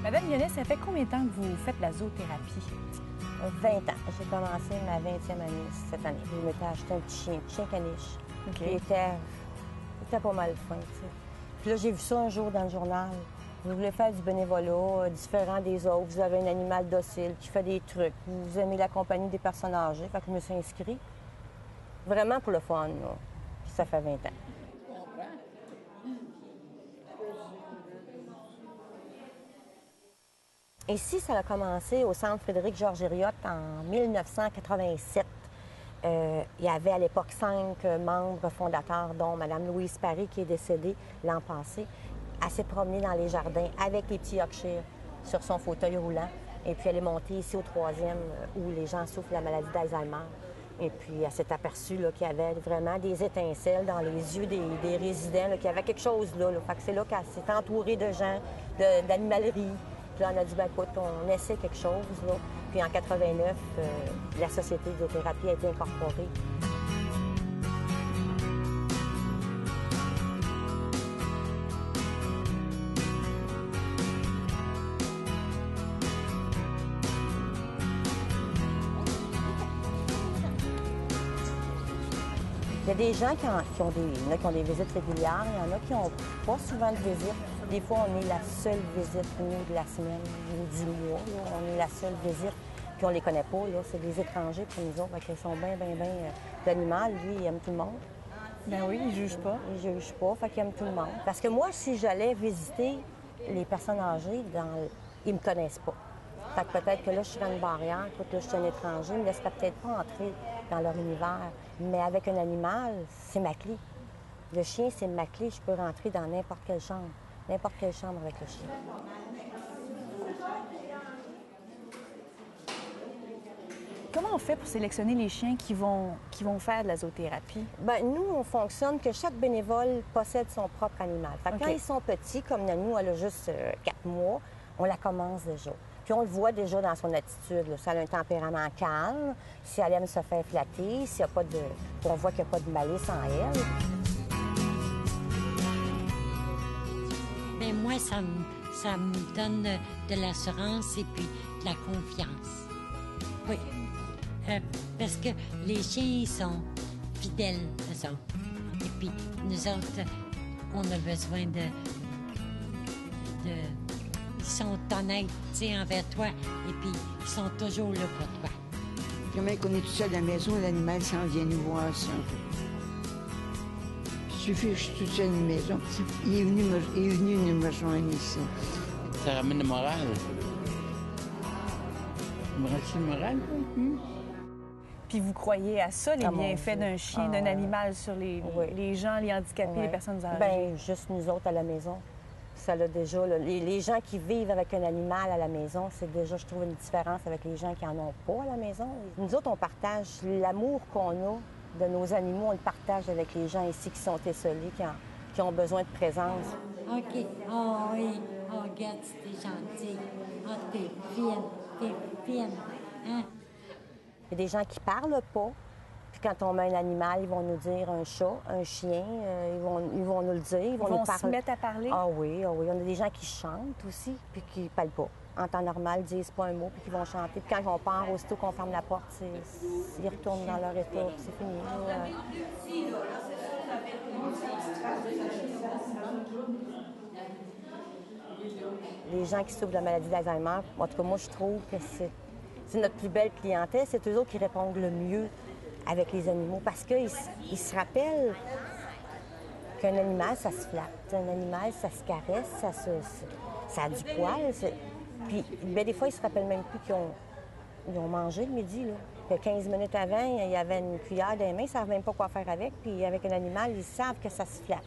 Madame Lyonnais, ça fait combien de temps que vous faites la zoothérapie? 20 ans. J'ai commencé ma 20e année cette année. Je m'étais acheté un petit chien caniche. OK. Il était pas mal fin, tu sais. Puis là, j'ai vu ça un jour dans le journal. Vous voulez faire du bénévolat, différent des autres. Vous avez un animal docile qui fait des trucs. Vous aimez la compagnie des personnes âgées. Fait que je me suis inscrite. Vraiment pour le fun, là. Puis ça fait 20 ans. Ici, ça a commencé au Centre Frédéric-Georges Hériotte en 1987. Il y avait à l'époque 5 membres fondateurs, dont Mme Louise Paris, qui est décédée l'an passé. Elle s'est promenée dans les jardins avec les petits Yorkshire sur son fauteuil roulant. Et puis elle est montée ici au 3e, où les gens souffrent de la maladie d'Alzheimer. Et puis elle s'est aperçue qu'il y avait vraiment des étincelles dans les yeux des résidents, qu'il y avait quelque chose là. Fait que c'est là qu'elle s'est entourée de gens, d'animalerie. Puis là, on a dit, ben écoute, on essaie quelque chose, là. Puis en 89, la Société de zoothérapie a été incorporée. Il y a des gens qui ont des visites régulières, il y en a qui n'ont pas souvent de visites. Des fois, on est la seule visite, nous, de la semaine ou du mois. Là. On est la seule visite, puis on les connaît pas. C'est des étrangers pour nous autres. Ils sont bien. L'animal, lui, il aime tout le monde. Ben oui, il juge pas. Il juge pas, fait qu'il aime tout le monde. Parce que moi, si j'allais visiter les personnes âgées, ils me connaissent pas. Fait que peut-être que là, je serais une barrière. Écoute, là, je suis un étranger, ils me laisseraient peut-être pas entrer dans leur univers. Mais avec un animal, c'est ma clé. Le chien, c'est ma clé. Je peux rentrer dans n'importe quelle chambre. N'importe quelle chambre avec le chien. Comment on fait pour sélectionner les chiens qui vont faire de la zoothérapie? Bien, nous, on fonctionne que chaque bénévole possède son propre animal. Fait que quand ils sont petits, comme Nanou, elle a juste 4 mois, on la commence déjà. Puis on le voit déjà dans son attitude. Là. Si elle a un tempérament calme, si elle aime se faire flatter, s'il y a pas de... on voit qu'il n'y a pas de malice en elle. Bien, moi, ça me donne de l'assurance et puis de la confiance. Oui. Parce que les chiens, ils sont fidèles, eux autres. Et puis, nous autres, on a besoin de ils sont honnêtes, tu sais, envers toi. Et puis, ils sont toujours là pour toi. Quand même qu'on est tout seul à la maison, l'animal s'en vient nous voir, si on veut. Il suffit que je suis toute seule à la maison. Il est venu nous rejoindre ici. Ça ramène le moral. Ça me rassure le moral. Puis vous croyez à ça, les bienfaits d'un chien, d'un animal sur les gens, les handicapés, les personnes âgées? Bien, juste nous autres à la maison. Ça l'a déjà, là, les gens qui vivent avec un animal à la maison, c'est déjà, je trouve, une différence avec les gens qui n'en ont pas à la maison. Nous autres, on partage l'amour qu'on a de nos animaux, on le partage avec les gens ici qui sont esselés, qui ont besoin de présence. OK. Oh oui. Oh, regarde, t'es gentil. Oh, t'es fine. Hein? Il y a des gens qui parlent pas. Puis quand on met un animal, ils vont nous dire un chat, un chien, ils vont nous le dire. Ils vont se mettre à parler? Ah oui. On a des gens qui chantent aussi, puis qui ne parlent pas. En temps normal, ils disent pas un mot, puis qui vont chanter. Puis quand on part, aussitôt qu'on ferme la porte, ils retournent dans leur état, puis c'est fini. Les gens qui souffrent de la maladie d'Alzheimer, en tout cas, moi, je trouve que c'est notre plus belle clientèle. C'est eux autres qui répondent le mieux avec les animaux parce qu'ils se rappellent qu'un animal, ça se flatte. Un animal, ça se caresse, ça a du poil. Puis, bien, des fois, ils se rappellent même plus qu'ils ont mangé le midi. Là. Puis 15 minutes avant, il y avait une cuillère dans les mains, ils ne savent même pas quoi faire avec. Puis avec un animal, ils savent que ça se flatte.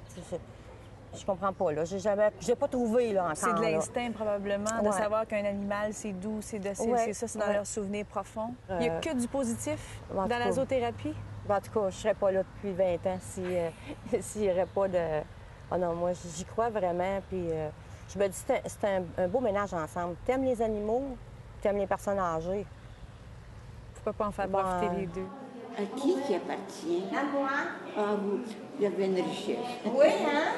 Je comprends pas, là. J'ai pas trouvé, là, encore. C'est de l'instinct, probablement, de savoir qu'un animal, c'est doux, c'est docile, c'est ça, c'est dans leur souvenir profond. Il n'y a que du positif dans la zoothérapie? En tout cas, je ne serais pas là depuis 20 ans s'il n'y aurait pas de... Oh non, moi, j'y crois vraiment, puis je me dis c'est un beau ménage ensemble. T'aimes les animaux, t'aimes les personnes âgées. Pourquoi pas en faire profiter les deux? À qui appartient? À moi. Ah, vous avez une richesse. Oui, hein?